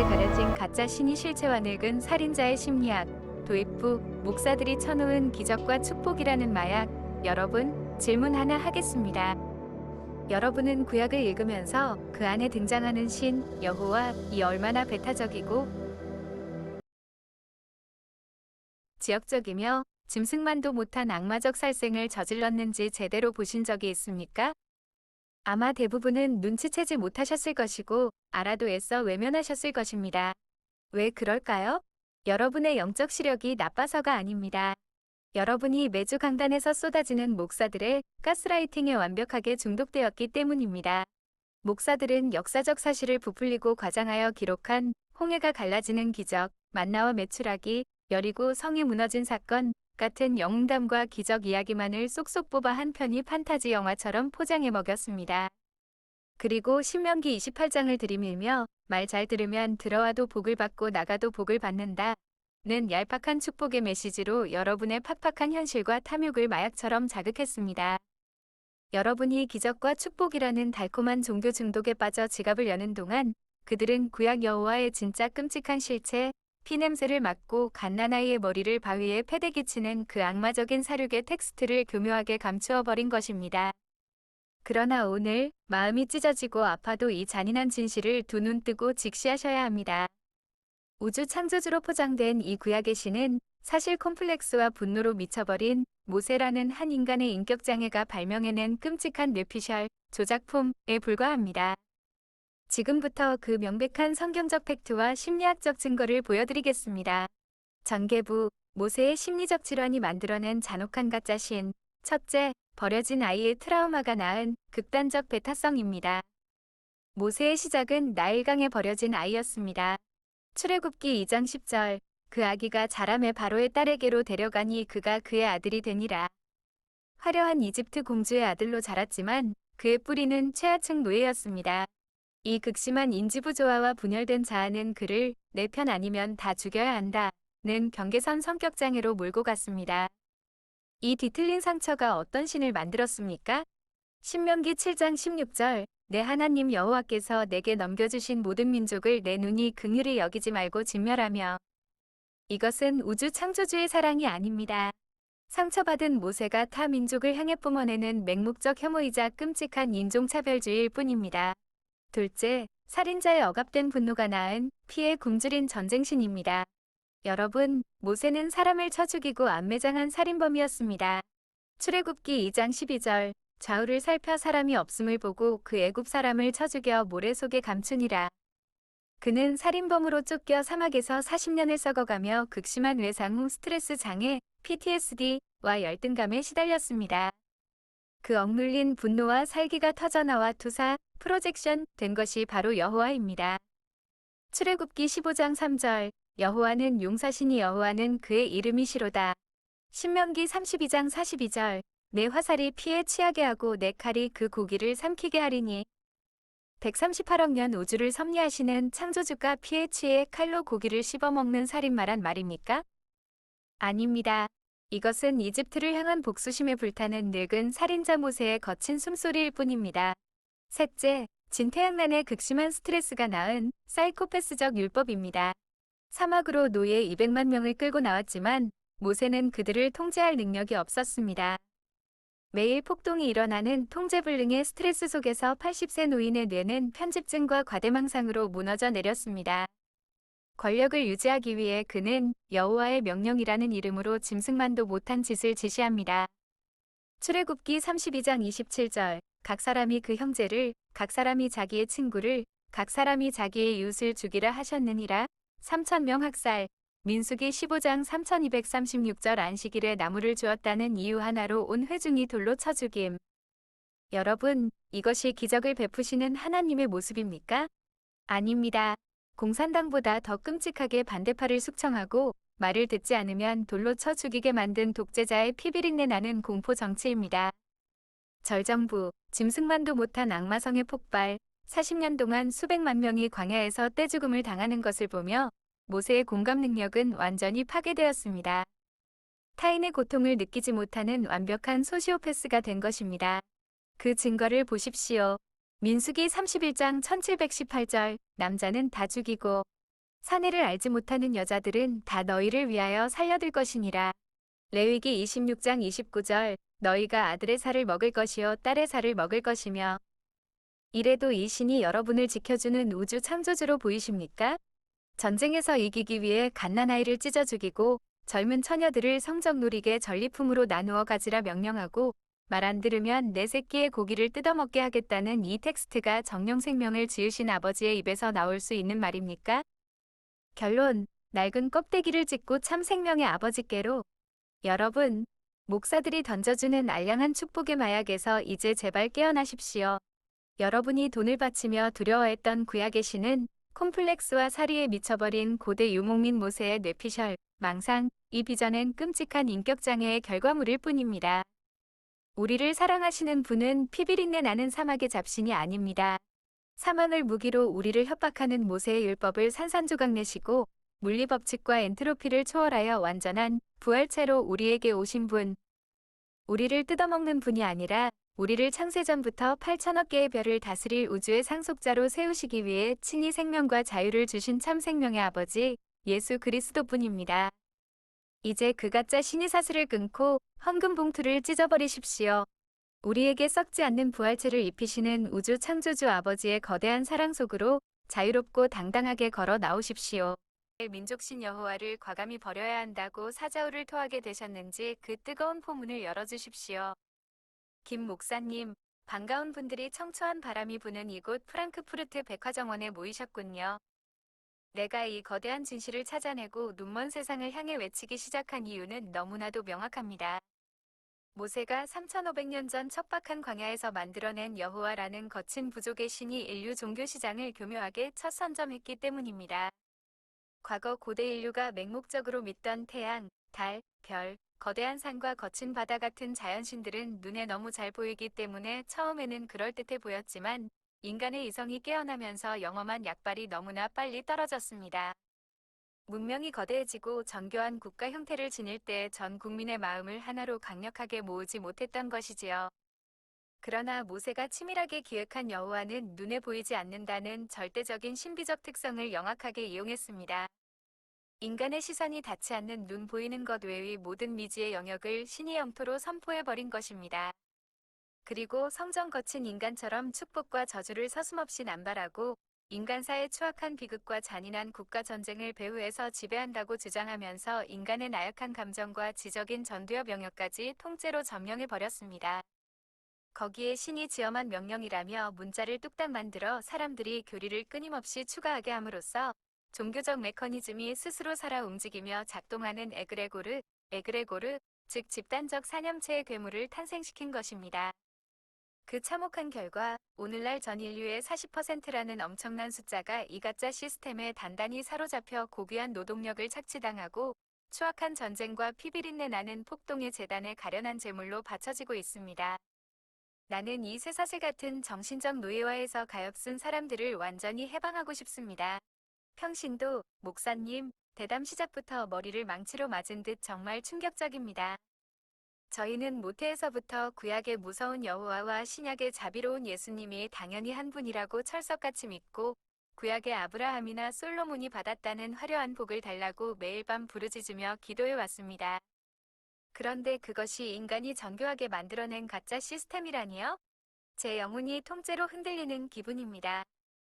가려진 가짜 신이 실체와 늙은 살인자의 심리학, 도입부, 목사들이 쳐놓은 기적과 축복이라는 마약. 여러분, 질문 하나 하겠습니다. 여러분은 구약을 읽으면서 그 안에 등장하는 신, 여호와, 이 얼마나 배타적이고 지역적이며 짐승만도 못한 악마적 살생을 저질렀는지 제대로 보신 적이 있습니까? 아마 대부분은 눈치채지 못하셨을 것이고 알아도 애써 외면하셨을 것입니다. 왜 그럴까요? 여러분의 영적 시력이 나빠서가 아닙니다. 여러분이 매주 강단에서 쏟아지는 목사들의 가스라이팅에 완벽하게 중독되었기 때문입니다. 목사들은 역사적 사실을 부풀리고 과장하여 기록한 홍해가 갈라지는 기적, 만나와 메추라기, 여리고 성이 무너진 사건 같은 영웅담과 기적 이야기만을 쏙쏙 뽑아 한 편이 판타지 영화처럼 포장해 먹였습니다. 그리고 신명기 28장을 들이밀며 말 잘 들으면 들어와도 복을 받고 나가도 복을 받는다 는 얄팍한 축복의 메시지로 여러분의 팍팍한 현실과 탐욕을 마약처럼 자극했습니다. 여러분이 기적과 축복이라는 달콤한 종교 중독에 빠져 지갑을 여는 동안 그들은 구약 여호와의 진짜 끔찍한 실체, 피냄새를 맡고 갓난아이의 머리를 바위에 패대기 치는 그 악마적인 사륙의 텍스트를 교묘하게 감추어 버린 것입니다. 그러나 오늘 마음이 찢어지고 아파도 이 잔인한 진실을 두 눈 뜨고 직시하셔야 합니다. 우주 창조주로 포장된 이 구약의 신은 사실 콤플렉스와 분노로 미쳐버린 모세라는 한 인간의 인격장애가 발명해낸 끔찍한 뇌피셜 조작품에 불과합니다. 지금부터 그 명백한 성경적 팩트와 심리학적 증거를 보여드리겠습니다. 전개부, 모세의 심리적 질환이 만들어낸 잔혹한 가짜 신. 첫째, 버려진 아이의 트라우마가 낳은 극단적 배타성입니다. 모세의 시작은 나일강에 버려진 아이였습니다. 출애굽기 2장 10절, 그 아기가 자라매 바로의 딸에게로 데려가니 그가 그의 아들이 되니라. 화려한 이집트 공주의 아들로 자랐지만 그의 뿌리는 최하층 노예였습니다. 이 극심한 인지부조화와 분열된 자아는 그를 내 편 아니면 다 죽여야 한다는 경계선 성격 장애로 몰고 갔습니다. 이 뒤틀린 상처가 어떤 신을 만들었습니까? 신명기 7장 16절, 내 하나님 여호와께서 내게 넘겨주신 모든 민족을 내 눈이 긍휼히 여기지 말고 진멸하며. 이것은 우주 창조주의 사랑이 아닙니다. 상처받은 모세가 타 민족을 향해 뿜어내는 맹목적 혐오이자 끔찍한 인종차별주의일 뿐입니다. 둘째, 살인자의 억압된 분노가 낳은 피에 굶주린 전쟁신입니다. 여러분, 모세는 사람을 쳐 죽이고 암매장한 살인범이었습니다. 출애굽기 2장 12절, 좌우를 살펴 사람이 없음을 보고 그 애굽 사람을 쳐 죽여 모래 속에 감추니라. 그는 살인범으로 쫓겨 사막에서 40년을 썩어가며 극심한 외상 후 스트레스 장애, PTSD와 열등감에 시달렸습니다. 그 억눌린 분노와 살기가 터져나와 투사, 프로젝션 된 것이 바로 여호와입니다. 출애굽기 15장 3절, 여호와는 용사시니 여호와는 그의 이름이 시로다. 신명기 32장 42절, 내 화살이 피에 취하게 하고 내 칼이 그 고기를 삼키게 하리니. 138억 년 우주를 섭리하시는 창조주가 피에 취해 칼로 고기를 씹어먹는 살인마란 말입니까? 아닙니다. 이것은 이집트를 향한 복수심에 불타는 늙은 살인자 모세의 거친 숨소리일 뿐입니다. 셋째, 진퇴양난의 극심한 스트레스가 낳은 사이코패스적 율법입니다. 사막으로 노예 200만 명을 끌고 나왔지만 모세는 그들을 통제할 능력이 없었습니다. 매일 폭동이 일어나는 통제불능의 스트레스 속에서 80세 노인의 뇌는 편집증과 과대망상으로 무너져 내렸습니다. 권력을 유지하기 위해 그는 여호와의 명령이라는 이름으로 짐승만도 못한 짓을 지시합니다. 출애굽기 32장 27절, 각 사람이 그 형제를, 각 사람이 자기의 친구를, 각 사람이 자기의 이웃을 죽이라 하셨느니라. 3,000명 학살. 민수기 15장 3236절 안식일에 나무를 주었다는 이유 하나로 온 회중이 돌로 쳐 죽임. 여러분, 이것이 기적을 베푸시는 하나님의 모습입니까? 아닙니다. 공산당보다 더 끔찍하게 반대파를 숙청하고 말을 듣지 않으면 돌로 쳐 죽이게 만든 독재자의 피비린내 나는 공포 정치입니다. 절정부, 짐승만도 못한 악마성의 폭발, 40년 동안 수백만 명이 광야에서 떼죽음을 당하는 것을 보며 모세의 공감 능력은 완전히 파괴되었습니다. 타인의 고통을 느끼지 못하는 완벽한 소시오패스가 된 것입니다. 그 증거를 보십시오. 민수기 31장 1718절, 남자는 다 죽이고 사내를 알지 못하는 여자들은 다 너희를 위하여 살려들 것이니라. 레위기 26장 29절 너희가 아들의 살을 먹을 것이요 딸의 살을 먹을 것이며. 이래도 이 신이 여러분을 지켜주는 우주 창조주로 보이십니까? 전쟁에서 이기기 위해 갓난아이를 찢어 죽이고 젊은 처녀들을 성적 놀이개 전리품으로 나누어 가지라 명령하고 말 안 들으면 내 새끼의 고기를 뜯어먹게 하겠다는 이 텍스트가 정령 생명을 지으신 아버지의 입에서 나올 수 있는 말입니까? 결론, 낡은 껍데기를 찢고 참 생명의 아버지께로. 여러분, 목사들이 던져주는 알량한 축복의 마약에서 이제 제발 깨어나십시오. 여러분이 돈을 바치며 두려워했던 구약의 신은 콤플렉스와 사리에 미쳐버린 고대 유목민 모세의 뇌피셜, 망상, 이 비전은 끔찍한 인격장애의 결과물일 뿐입니다. 우리를 사랑하시는 분은 피비린내 나는 사막의 잡신이 아닙니다. 사망을 무기로 우리를 협박하는 모세의 율법을 산산조각 내시고 물리법칙과 엔트로피를 초월하여 완전한 부활체로 우리에게 오신 분. 우리를 뜯어먹는 분이 아니라 우리를 창세전부터 8천억 개의 별을 다스릴 우주의 상속자로 세우시기 위해 친히 생명과 자유를 주신 참 생명의 아버지 예수 그리스도뿐입니다. 이제 그 가짜 신의 사슬을 끊고 헌금 봉투를 찢어버리십시오. 우리에게 썩지 않는 부활체를 입히시는 우주 창조주 아버지의 거대한 사랑 속으로 자유롭고 당당하게 걸어 나오십시오. 민족신 여호와를 과감히 버려야 한다고 사자우를 토하게 되셨는지 그 뜨거운 포문을 열어주십시오. 김 목사님, 반가운 분들이 청초한 바람이 부는 이곳 프랑크푸르트 백화정원에 모이셨군요. 내가 이 거대한 진실을 찾아내고 눈먼 세상을 향해 외치기 시작한 이유는 너무나도 명확합니다. 모세가 3500년 전 척박한 광야에서 만들어낸 여호와라는 거친 부족의 신이 인류 종교 시장을 교묘하게 첫 선점했기 때문입니다. 과거 고대 인류가 맹목적으로 믿던 태양, 달, 별, 거대한 산과 거친 바다 같은 자연신들은 눈에 너무 잘 보이기 때문에 처음에는 그럴듯해 보였지만 인간의 이성이 깨어나면서 영험한 약발이 너무나 빨리 떨어졌습니다. 문명이 거대해지고 정교한 국가 형태를 지닐 때 전 국민의 마음을 하나로 강력하게 모으지 못했던 것이지요. 그러나 모세가 치밀하게 기획한 여호와는 눈에 보이지 않는다는 절대적인 신비적 특성을 영악하게 이용했습니다. 인간의 시선이 닿지 않는 눈 보이는 것 외의 모든 미지의 영역을 신의 영토로 선포해버린 것입니다. 그리고 성전 거친 인간처럼 축복과 저주를 서슴없이 남발하고 인간사의 추악한 비극과 잔인한 국가전쟁을 배후에서 지배한다고 주장하면서 인간의 나약한 감정과 지적인 전두엽 영역까지 통째로 점령해버렸습니다. 거기에 신이 지엄한 명령이라며 문자를 뚝딱 만들어 사람들이 교리를 끊임없이 추가하게 함으로써 종교적 메커니즘이 스스로 살아 움직이며 작동하는 에그레고르, 즉 집단적 사념체의 괴물을 탄생시킨 것입니다. 그 참혹한 결과 오늘날 전 인류의 40%라는 엄청난 숫자가 이 가짜 시스템에 단단히 사로잡혀 고귀한 노동력을 착취당하고 추악한 전쟁과 피비린내 나는 폭동의 재단에 가련한 제물로 바쳐지고 있습니다. 나는 이 쇠사슬 같은 정신적 노예화에서 가엾은 사람들을 완전히 해방하고 싶습니다. 평신도, 목사님, 대담 시작부터 머리를 망치로 맞은 듯 정말 충격적입니다. 저희는 모태에서부터 구약의 무서운 여호와와 신약의 자비로운 예수님이 당연히 한 분이라고 철석같이 믿고 구약의 아브라함이나 솔로몬이 받았다는 화려한 복을 달라고 매일 밤 부르짖으며 기도해 왔습니다. 그런데 그것이 인간이 정교하게 만들어낸 가짜 시스템이라니요? 제 영혼이 통째로 흔들리는 기분입니다.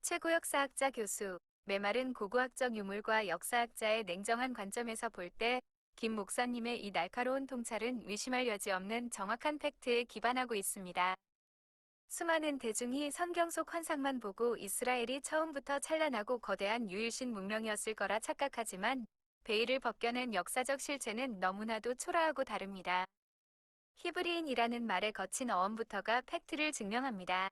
최고 역사학자 교수, 메마른 고고학적 유물과 역사학자의 냉정한 관점에서 볼 때 김 목사님의 이 날카로운 통찰은 의심할 여지 없는 정확한 팩트에 기반하고 있습니다. 수많은 대중이 성경 속 환상만 보고 이스라엘이 처음부터 찬란하고 거대한 유일신 문명이었을 거라 착각하지만 베일을 벗겨낸 역사적 실체는 너무나도 초라하고 다릅니다. 히브리인이라는 말의 거친 어원부터가 팩트를 증명합니다.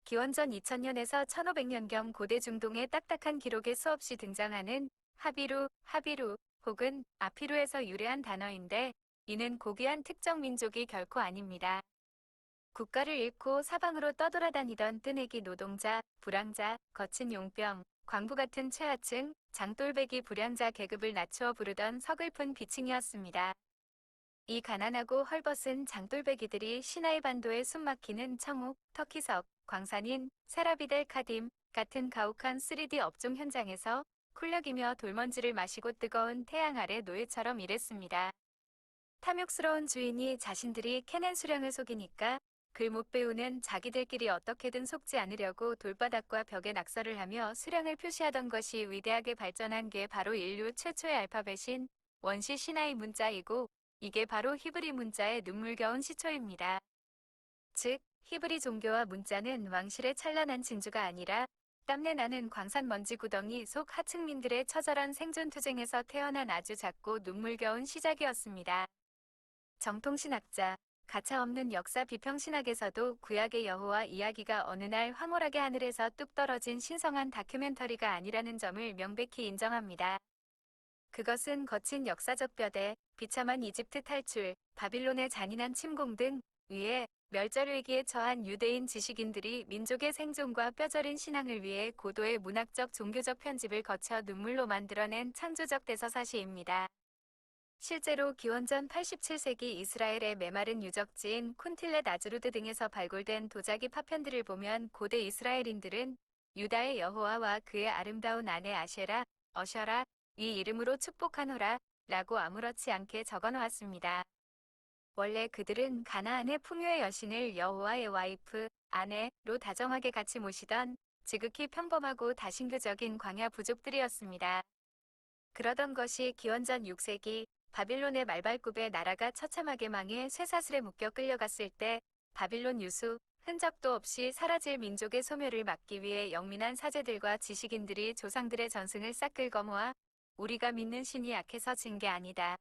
기원전 2000년에서 1500년경 고대 중동의 딱딱한 기록에 수없이 등장하는 하비루 혹은 아피루에서 유래한 단어인데 이는 고귀한 특정 민족이 결코 아닙니다. 국가를 잃고 사방으로 떠돌아다니던 뜨내기 노동자, 불황자, 거친 용병, 광부 같은 최하층, 장돌배기 불량자 계급을 낮추어 부르던 서글픈 비칭이었습니다. 이 가난하고 헐벗은 장돌배기들이 시나이 반도에 숨막히는 청욱, 터키석, 광산인, 세라비델 카딤 같은 가혹한 3D 업종 현장에서 쿨력이며 돌먼지를 마시고 뜨거운 태양 아래 노예처럼 일했습니다. 탐욕스러운 주인이 자신들이 캐낸 수량을 속이니까 글 못 배우는 자기들끼리 어떻게든 속지 않으려고 돌바닥과 벽에 낙서를 하며 수량을 표시하던 것이 위대하게 발전한 게 바로 인류 최초의 알파벳인 원시 시나이 문자이고 이게 바로 히브리 문자의 눈물겨운 시초입니다. 즉, 히브리 종교와 문자는 왕실의 찬란한 진주가 아니라 땀내 나는 광산 먼지 구덩이 속 하층민들의 처절한 생존 투쟁에서 태어난 아주 작고 눈물겨운 시작이었습니다. 정통신학자, 가차없는 역사 비평신학에서도 구약의 여호와 이야기가 어느 날 황홀하게 하늘에서 뚝 떨어진 신성한 다큐멘터리가 아니라는 점을 명백히 인정합니다. 그것은 거친 역사적 뼈대, 비참한 이집트 탈출, 바빌론의 잔인한 침공 등 위에 멸절위기에 처한 유대인 지식인들이 민족의 생존과 뼈저린 신앙을 위해 고도의 문학적 종교적 편집을 거쳐 눈물로 만들어낸 창조적 대서사시입니다. 실제로 기원전 87세기 이스라엘의 메마른 유적지인 쿤틸렛 아즈루드 등에서 발굴된 도자기 파편들을 보면 고대 이스라엘인들은 유다의 여호와와 그의 아름다운 아내 아셰라, 어셔라, 이 이름으로 축복하노라 라고 아무렇지 않게 적어놓았습니다. 원래 그들은 가나안의 풍요의 여신을 여호와의 와이프, 아내로 다정하게 같이 모시던 지극히 평범하고 다신교적인 광야 부족들이었습니다. 그러던 것이 기원전 6세기 바빌론의 말발굽의 나라가 처참하게 망해 쇠사슬에 묶여 끌려갔을 때 바빌론 유수, 흔적도 없이 사라질 민족의 소멸을 막기 위해 영민한 사제들과 지식인들이 조상들의 전승을 싹 긁어모아 우리가 믿는 신이 약해서 진 게 아니다.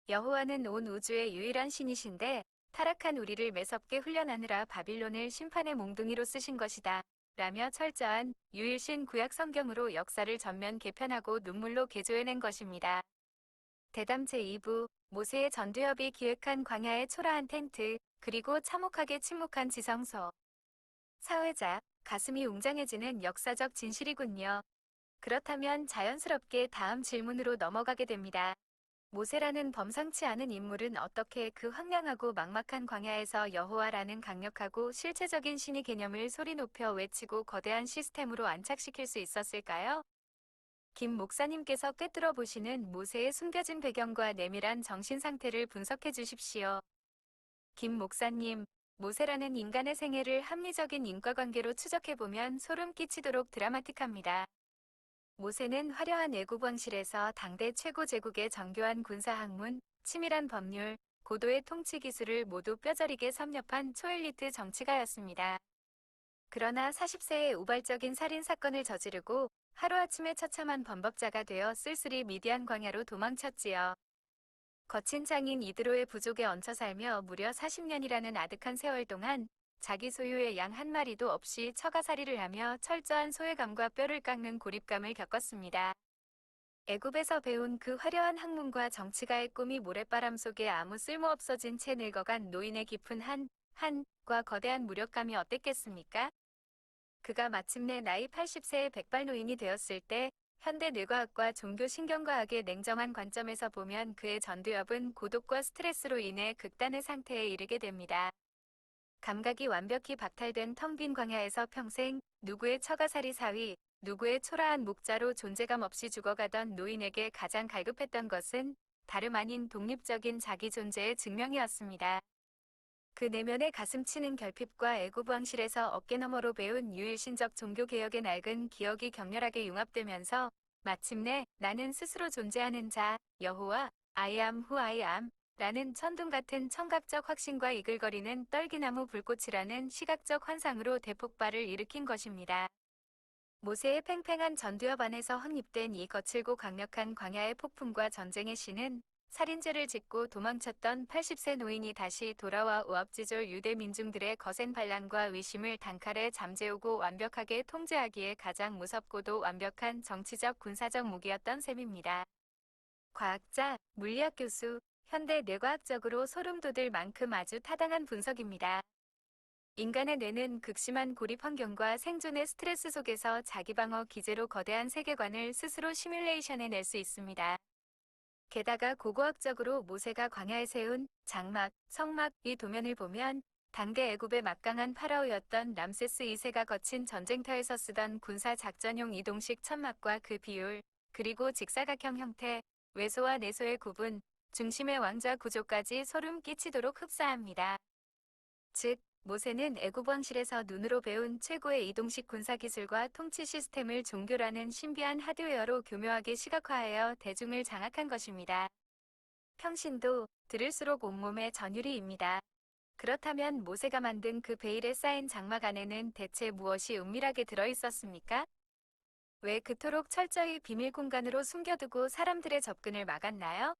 여호와는 온 우주의 유일한 신이신데 타락한 우리를 매섭게 훈련하느라 바빌론을 심판의 몽둥이로 쓰신 것이다. 라며 철저한 유일신 구약 성경으로 역사를 전면 개편하고 눈물로 개조해낸 것입니다. 대담 제2부, 모세의 전두엽이 기획한 광야의 초라한 텐트, 그리고 참혹하게 침묵한 지성소. 사회자, 가슴이 웅장해지는 역사적 진실이군요. 그렇다면 자연스럽게 다음 질문으로 넘어가게 됩니다. 모세라는 범상치 않은 인물은 어떻게 그 황량하고 막막한 광야에서 여호와라는 강력하고 실체적인 신의 개념을 소리 높여 외치고 거대한 시스템으로 안착시킬 수 있었을까요? 김 목사님께서 꿰뚫어 보시는 모세의 숨겨진 배경과 내밀한 정신 상태를 분석해 주십시오. 김 목사님, 모세라는 인간의 생애를 합리적인 인과관계로 추적해보면 소름 끼치도록 드라마틱합니다. 모세는 화려한 애국 왕실에서 당대 최고 제국의 정교한 군사학문, 치밀한 법률, 고도의 통치 기술을 모두 뼈저리게 섭렵한 초엘리트 정치가였습니다. 그러나 40세에 우발적인 살인 사건을 저지르고 하루아침에 처참한 범법자가 되어 쓸쓸히 미디안 광야로 도망쳤지요. 거친 장인 이드로의 부족에 얹혀 살며 무려 40년이라는 아득한 세월 동안 자기 소유의 양 한 마리도 없이 처가살이를 하며 철저한 소외감과 뼈를 깎는 고립감을 겪었습니다. 애굽에서 배운 그 화려한 학문과 정치가의 꿈이 모래바람 속에 아무 쓸모없어진 채 늙어간 노인의 깊은 한과 거대한 무력감이 어땠겠습니까? 그가 마침내 나이 80세의 백발노인이 되었을 때 현대 뇌과학과 종교 신경과학의 냉정한 관점에서 보면 그의 전두엽은 고독과 스트레스로 인해 극단의 상태에 이르게 됩니다. 감각이 완벽히 박탈된 텅 빈 광야에서 평생 누구의 처가살이 사위, 누구의 초라한 목자로 존재감 없이 죽어가던 노인에게 가장 갈급했던 것은 다름 아닌 독립적인 자기 존재의 증명이었습니다. 그 내면의 가슴 치는 결핍과 애굽 왕실에서 어깨너머로 배운 유일신적 종교개혁의 낡은 기억이 격렬하게 융합되면서 마침내 나는 스스로 존재하는 자, 여호와, I am who I am 라는 천둥 같은 청각적 확신과 이글거리는 떨기나무 불꽃이라는 시각적 환상으로 대폭발을 일으킨 것입니다. 모세의 팽팽한 전두엽 안에서 확립된 이 거칠고 강력한 광야의 폭풍과 전쟁의 신은 살인죄를 짓고 도망쳤던 80세 노인이 다시 돌아와 우압지졸 유대 민중들의 거센 반란과 의심을 단칼에 잠재우고 완벽하게 통제하기에 가장 무섭고도 완벽한 정치적 군사적 무기였던 셈입니다. 과학자, 물리학 교수, 현대 뇌과학적으로 소름 돋을 만큼 아주 타당한 분석입니다. 인간의 뇌는 극심한 고립 환경과 생존의 스트레스 속에서 자기방어 기제로 거대한 세계관을 스스로 시뮬레이션해낼 수 있습니다. 게다가 고고학적으로 모세가 광야에 세운 장막, 성막 이 도면을 보면 당대 애굽의 막강한 파라오였던 람세스 2세가 거친 전쟁터에서 쓰던 군사 작전용 이동식 천막과 그 비율, 그리고 직사각형 형태, 외소와 내소의 구분, 중심의 왕좌 구조까지 소름 끼치도록 흡사합니다. 즉, 모세는 애굽 왕실에서 눈으로 배운 최고의 이동식 군사기술과 통치 시스템을 종교라는 신비한 하드웨어로 교묘하게 시각화하여 대중을 장악한 것입니다. 평신도, 들을수록 온몸에 전율이입니다. 그렇다면 모세가 만든 그 베일에 쌓인 장막 안에는 대체 무엇이 은밀하게 들어있었습니까? 왜 그토록 철저히 비밀 공간으로 숨겨두고 사람들의 접근을 막았나요?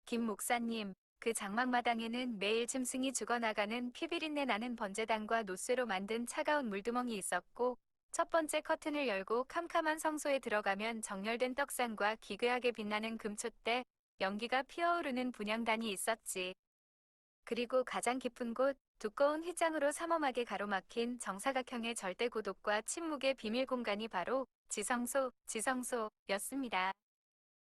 김 목사님, 그 장막마당에는 매일 짐승이 죽어나가는 피비린내 나는 번제단과 노쇠로 만든 차가운 물두멍이 있었고, 첫 번째 커튼을 열고 캄캄한 성소에 들어가면 정렬된 떡상과 기괴하게 빛나는 금촛대, 연기가 피어오르는 분향단이 있었지. 그리고 가장 깊은 곳, 두꺼운 휘장으로 삼엄하게 가로막힌 정사각형의 절대 고독과 침묵의 비밀 공간이 바로 지성소였습니다.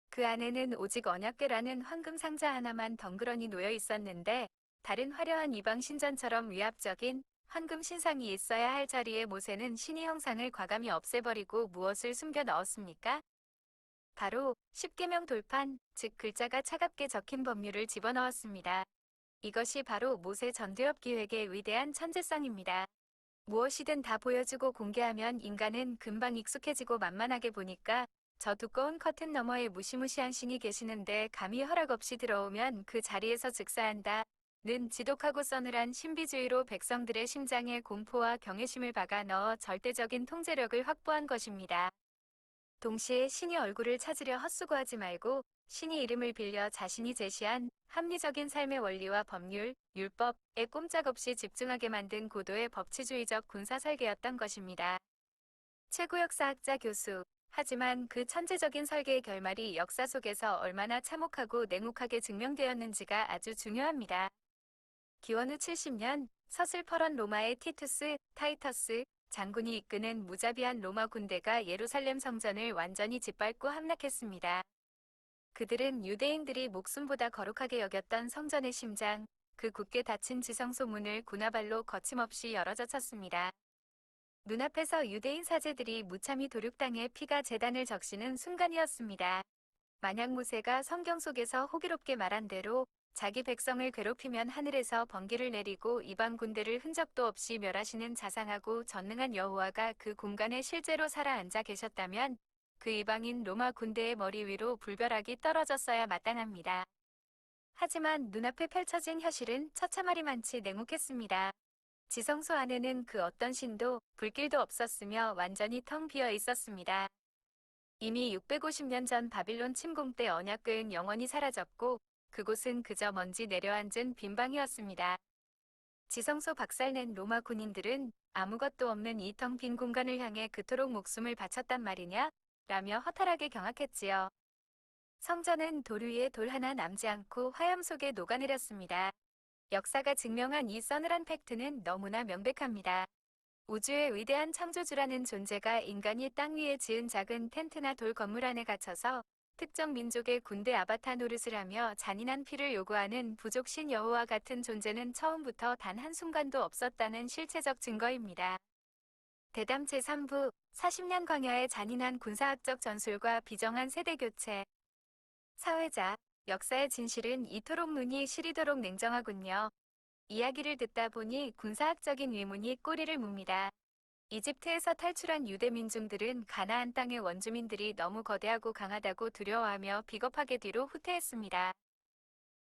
그 안에는 오직 언약궤라는 황금 상자 하나만 덩그러니 놓여 있었는데, 다른 화려한 이방 신전처럼 위압적인 황금 신상이 있어야 할 자리에 모세는 신의 형상을 과감히 없애버리고 무엇을 숨겨 넣었습니까? 바로 십계명 돌판, 즉 글자가 차갑게 적힌 법률을 집어넣었습니다. 이것이 바로 모세 전두엽 기획의 위대한 천재성입니다. 무엇이든 다 보여주고 공개하면 인간은 금방 익숙해지고 만만하게 보니까 저 두꺼운 커튼 너머에 무시무시한 신이 계시는데 감히 허락 없이 들어오면 그 자리에서 즉사한다. 는 지독하고 서늘한 신비주의로 백성들의 심장에 공포와 경외심을 박아 넣어 절대적인 통제력을 확보한 것입니다. 동시에 신이 얼굴을 찾으려 헛수고하지 말고 신이 이름을 빌려 자신이 제시한 합리적인 삶의 원리와 법률, 율법에 꼼짝없이 집중하게 만든 고도의 법치주의적 군사 설계였던 것입니다. 최고 역사학자 교수. 하지만 그 천재적인 설계의 결말이 역사 속에서 얼마나 참혹하고 냉혹하게 증명되었는지가 아주 중요합니다. 기원 후 70년 서슬퍼런 로마의 타이터스 장군이 이끄는 무자비한 로마 군대가 예루살렘 성전을 완전히 짓밟고 함락했습니다. 그들은 유대인들이 목숨보다 거룩하게 여겼던 성전의 심장, 그 굳게 닫힌 지성소 문을 군화발로 거침없이 열어젖혔습니다. 눈앞에서 유대인 사제들이 무참히 도륙당해 피가 제단을 적시는 순간이었습니다. 만약 모세가 성경 속에서 호기롭게 말한 대로 자기 백성을 괴롭히면 하늘에서 번개를 내리고 이방 군대를 흔적도 없이 멸하시는 자상하고 전능한 여호와가 그 공간에 실제로 살아 앉아 계셨다면 그 이방인 로마 군대의 머리 위로 불벼락이 떨어졌어야 마땅합니다. 하지만 눈앞에 펼쳐진 현실은 처참하리만치 냉혹했습니다. 지성소 안에는 그 어떤 신도 불길도 없었으며 완전히 텅 비어 있었습니다. 이미 650년 전 바빌론 침공 때 언약궤는 영원히 사라졌고 그곳은 그저 먼지 내려앉은 빈방이었습니다. 지성소 박살낸 로마 군인들은 아무것도 없는 이 텅 빈 공간을 향해 그토록 목숨을 바쳤단 말이냐? 라며 허탈하게 경악했지요. 성전은 돌 위에 돌 하나 남지 않고 화염 속에 녹아내렸습니다. 역사가 증명한 이 서늘한 팩트는 너무나 명백합니다. 우주의 위대한 창조주라는 존재가 인간이 땅 위에 지은 작은 텐트나 돌 건물 안에 갇혀서 특정 민족의 군대 아바타 노릇을 하며 잔인한 피를 요구하는 부족신 여호와 같은 존재는 처음부터 단 한순간도 없었다는 실체적 증거입니다. 대담 제3부 40년 광야의 잔인한 군사학적 전술과 비정한 세대교체. 사회자, 역사의 진실은 이토록 눈이 시리도록 냉정하군요. 이야기를 듣다 보니 군사학적인 의문이 꼬리를 뭅니다. 이집트에서 탈출한 유대 민중들은 가나안 땅의 원주민들이 너무 거대하고 강하다고 두려워하며 비겁하게 뒤로 후퇴했습니다.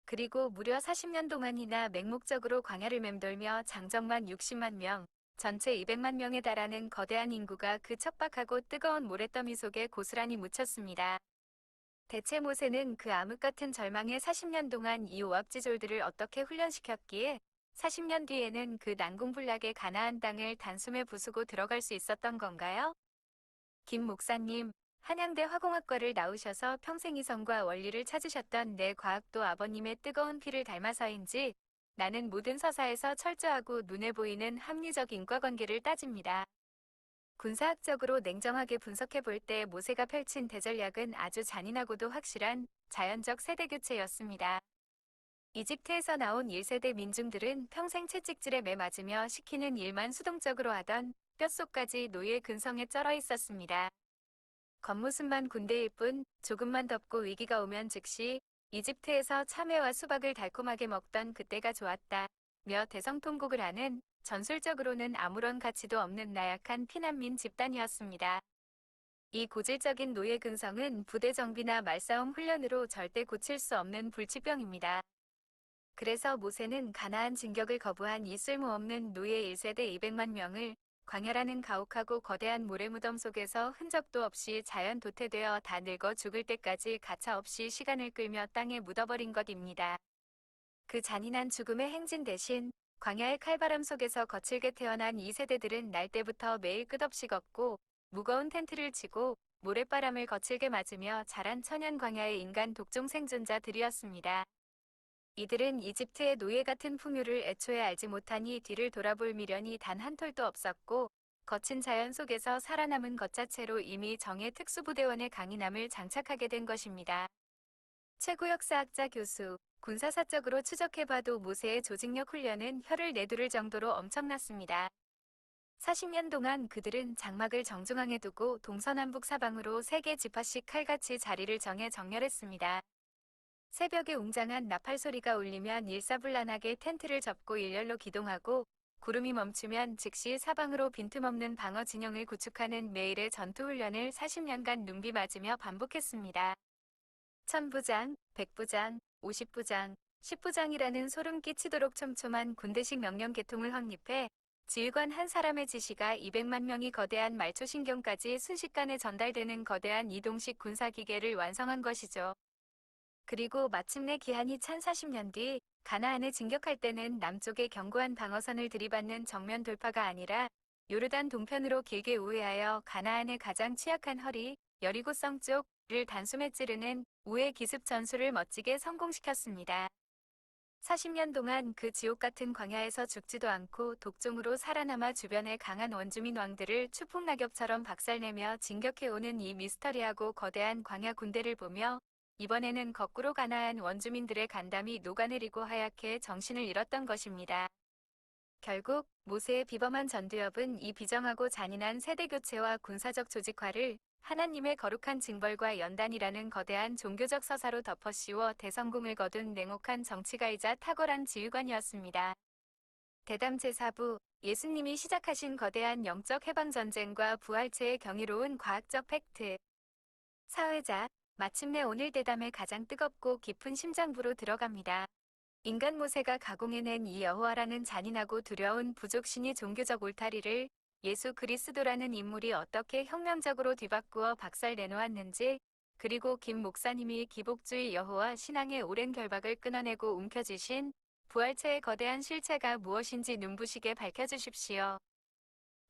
그리고 무려 40년 동안이나 맹목적으로 광야를 맴돌며 장정만 60만 명, 전체 200만 명에 달하는 거대한 인구가 그 척박하고 뜨거운 모래더미 속에 고스란히 묻혔습니다. 대체 모세는 그 암흑 같은 절망의 40년 동안 이 오합지졸들을 어떻게 훈련시켰기에 40년 뒤에는 그 난공불락의 가나안 땅을 단숨에 부수고 들어갈 수 있었던 건가요? 김 목사님, 한양대 화공학과를 나오셔서 평생 이성과 원리를 찾으셨던 내 과학도 아버님의 뜨거운 피를 닮아서인지 나는 모든 서사에서 철저하고 눈에 보이는 합리적 인과관계를 따집니다. 군사학적으로 냉정하게 분석해 볼 때 모세가 펼친 대전략은 아주 잔인하고도 확실한 자연적 세대교체였습니다. 이집트에서 나온 1세대 민중들은 평생 채찍질에 매맞으며 시키는 일만 수동적으로 하던 뼛속까지 노예 근성에 쩔어 있었습니다. 겉모습만 군대일 뿐 조금만 덥고 위기가 오면 즉시 이집트에서 참외와 수박을 달콤하게 먹던 그때가 좋았다 며 대성통곡을 하는 전술적으로는 아무런 가치도 없는 나약한 피난민 집단이었습니다. 이 고질적인 노예 근성은 부대 정비나 말싸움 훈련으로 절대 고칠 수 없는 불치병입니다. 그래서 모세는 가나안 진격을 거부한 이 쓸모없는 노예 1세대 200만 명을 광야라는 가혹하고 거대한 모래무덤 속에서 흔적도 없이 자연 도태되어 다 늙어 죽을 때까지 가차없이 시간을 끌며 땅에 묻어버린 것입니다. 그 잔인한 죽음의 행진 대신 광야의 칼바람 속에서 거칠게 태어난 이 세대들은 날 때부터 매일 끝없이 걷고 무거운 텐트를 치고 모래바람을 거칠게 맞으며 자란 천연 광야의 인간 독종 생존자들이었습니다. 이들은 이집트의 노예 같은 풍요를 애초에 알지 못하니 뒤를 돌아볼 미련이 단 한 톨도 없었고 거친 자연 속에서 살아남은 것 자체로 이미 정예 특수부대원의 강인함을 장착하게 된 것입니다. 최고 역사학자 교수, 군사사적으로 추적해봐도 모세의 조직력 훈련은 혀를 내두를 정도로 엄청났습니다. 40년 동안 그들은 장막을 정중앙에 두고 동서남북 사방으로 3개 지파씩 칼같이 자리를 정해 정렬했습니다. 새벽에 웅장한 나팔 소리가 울리면 일사불란하게 텐트를 접고 일렬로 기동하고 구름이 멈추면 즉시 사방으로 빈틈없는 방어 진영을 구축하는 매일의 전투훈련을 40년간 눈비 맞으며 반복했습니다. 1000부장, 100부장, 50부장, 10부장이라는 소름 끼치도록 촘촘한 군대식 명령 계통을 확립해 지휘관 한 사람의 지시가 200만 명이 거대한 말초신경까지 순식간에 전달되는 거대한 이동식 군사기계를 완성한 것이죠. 그리고 마침내 기한이 찬 40년 뒤 가나안에 진격할 때는 남쪽의 견고한 방어선을 들이받는 정면 돌파가 아니라 요르단 동편으로 길게 우회하여 가나안의 가장 취약한 허리, 여리고성 쪽을 단숨에 찌르는 우회 기습 전술을 멋지게 성공시켰습니다. 40년 동안 그 지옥 같은 광야에서 죽지도 않고 독종으로 살아남아 주변의 강한 원주민 왕들을 추풍낙엽처럼 박살내며 진격해오는 이 미스터리하고 거대한 광야 군대를 보며 이번에는 거꾸로 가나안 원주민들의 간담이 녹아내리고 하얗게 정신을 잃었던 것입니다. 결국 모세의 비범한 전두엽은 이 비정하고 잔인한 세대교체와 군사적 조직화를 하나님의 거룩한 징벌과 연단이라는 거대한 종교적 서사로 덮어씌워 대성공을 거둔 냉혹한 정치가이자 탁월한 지휘관이었습니다. 대담 제4부, 예수님이 시작하신 거대한 영적 해방전쟁과 부활체의 경이로운 과학적 팩트. 사회자, 마침내 오늘 대담의 가장 뜨겁고 깊은 심장부로 들어갑니다. 인간 모세가 가공해낸 이 여호와라는 잔인하고 두려운 부족신이 종교적 울타리를 예수 그리스도라는 인물이 어떻게 혁명적으로 뒤바꾸어 박살 내놓았는지, 그리고 김 목사님이 기복주의 여호와 신앙의 오랜 결박을 끊어내고 움켜쥐신 부활체의 거대한 실체가 무엇인지 눈부시게 밝혀주십시오.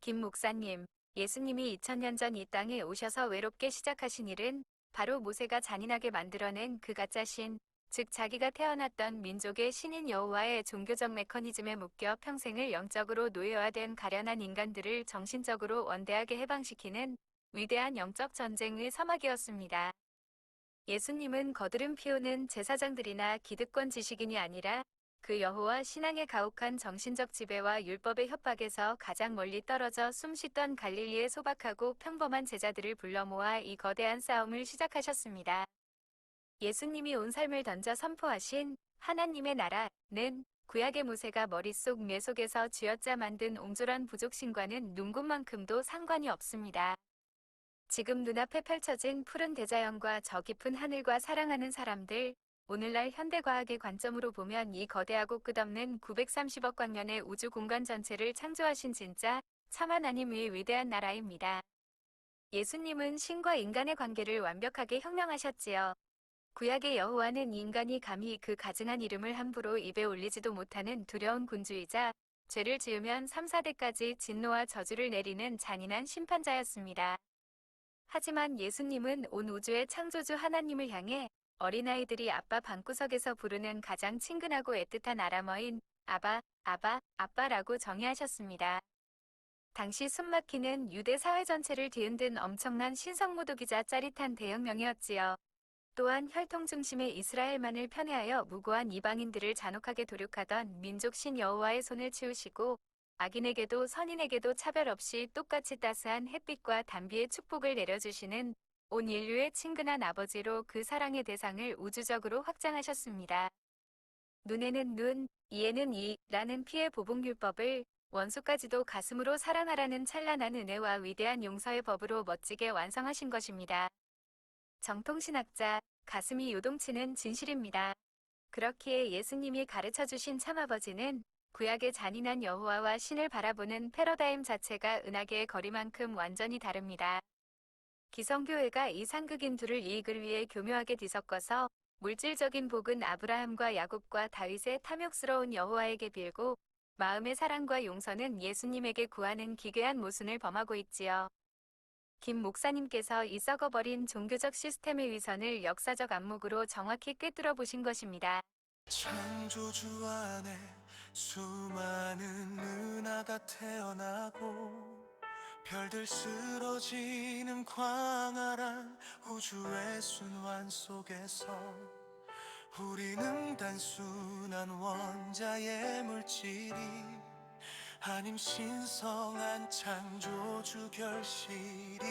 김 목사님, 예수님이 2000년 전 이 땅에 오셔서 외롭게 시작하신 일은 바로 모세가 잔인하게 만들어낸 그 가짜신, 즉 자기가 태어났던 민족의 신인 여호와의 종교적 메커니즘에 묶여 평생을 영적으로 노예화된 가련한 인간들을 정신적으로 원대하게 해방시키는 위대한 영적 전쟁의 서막이었습니다. 예수님은 거드름 피우는 제사장들이나 기득권 지식인이 아니라 그 여호와 신앙의 가혹한 정신적 지배와 율법의 협박에서 가장 멀리 떨어져 숨쉬던 갈릴리의 소박하고 평범한 제자들을 불러 모아 이 거대한 싸움을 시작하셨습니다. 예수님이 온 삶을 던져 선포하신 하나님의 나라는 구약의 모세가 머릿속 뇌속에서 쥐어짜 만든 옹졸한 부족신과는 눈곱만큼도 상관이 없습니다. 지금 눈앞에 펼쳐진 푸른 대자연과 저 깊은 하늘과 사랑하는 사람들, 오늘날 현대과학의 관점으로 보면 이 거대하고 끝없는 930억 광년의 우주 공간 전체를 창조하신 진짜 참 하나님의 위대한 나라입니다. 예수님은 신과 인간의 관계를 완벽하게 혁명하셨지요. 구약의 여호와는 인간이 감히 그 가증한 이름을 함부로 입에 올리지도 못하는 두려운 군주이자 죄를 지으면 3, 4대까지 진노와 저주를 내리는 잔인한 심판자였습니다. 하지만 예수님은 온 우주의 창조주 하나님을 향해 어린아이들이 아빠 방구석에서 부르는 가장 친근하고 애틋한 아람어인 아바, 아바, 아빠라고 정의하셨습니다. 당시 숨막히는 유대 사회 전체를 뒤흔든 엄청난 신성모독이자 짜릿한 대혁명이었지요. 또한 혈통 중심의 이스라엘만을 편애하여 무고한 이방인들을 잔혹하게 도륙하던 민족 신 여호와의 손을 치우시고 악인에게도 선인에게도 차별 없이 똑같이 따스한 햇빛과 단비의 축복을 내려주시는 온 인류의 친근한 아버지로 그 사랑의 대상을 우주적으로 확장하셨습니다. 눈에는 눈, 이에는 이라는 피의 보복율법을 원수까지도 가슴으로 사랑하라는 찬란한 은혜와 위대한 용서의 법으로 멋지게 완성하신 것입니다. 정통신학자, 가슴이 요동치는 진실입니다. 그렇기에 예수님이 가르쳐주신 참아버지는 구약의 잔인한 여호와와 신을 바라보는 패러다임 자체가 은하계의 거리만큼 완전히 다릅니다. 기성교회가 이 상극인 둘을 이익을 위해 교묘하게 뒤섞어서 물질적인 복은 아브라함과 야곱과 다윗의 탐욕스러운 여호와에게 빌고 마음의 사랑과 용서는 예수님에게 구하는 기괴한 모순을 범하고 있지요. 김 목사님께서 이 썩어버린 종교적 시스템의 위선을 역사적 안목으로 정확히 꿰뚫어 보신 것입니다. 창조주 안에 수많은 은하가 태어나고 별들 쓰러지는 광활한 우주의 순환 속에서 우리는 단순한 원자의 물질이 아님 신성한 창조주 결실이었네.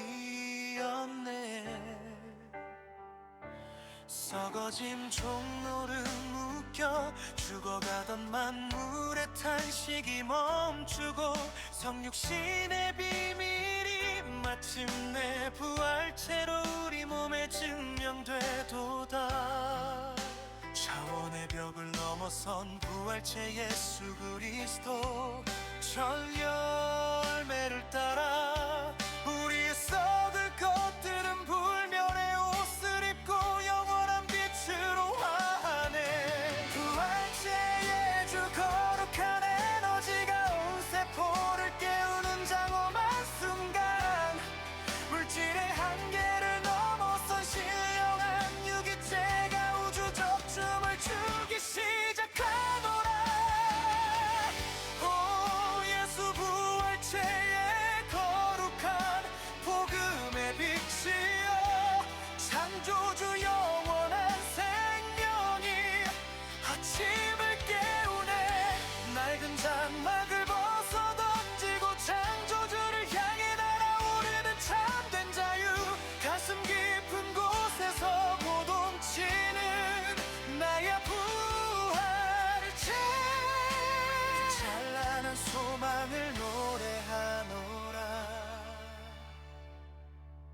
썩어짐 종로를 묶여 죽어가던 만물의 탄식이 멈추고 성육신의 비밀이 마침내 부활체로 우리 몸에 증명되도다. 차원의 벽을 넘어선 부활체 예수 그리스도 전열매를 따라 우리의 썩을 것들은 불멸의 옷을 입고 영원한 빛으로 화하네. 부활체의 주 거룩한 에너지가 온 세포를 깨우는 장엄한 순간 물질의 한계를 넘어선 신령한 유기체가 우주적 춤을 추기 시작하노라. 오 예수 부활체의 거룩한 복음의 빛이여 창조주 영원한 생명이 아침을 깨우네. 낡은 장막을 벗어던지고 창조주를 향해 날아오르는 참된 자유 가슴 깊은 곳에서 고동치는 나의 부활체 찬란한 소망을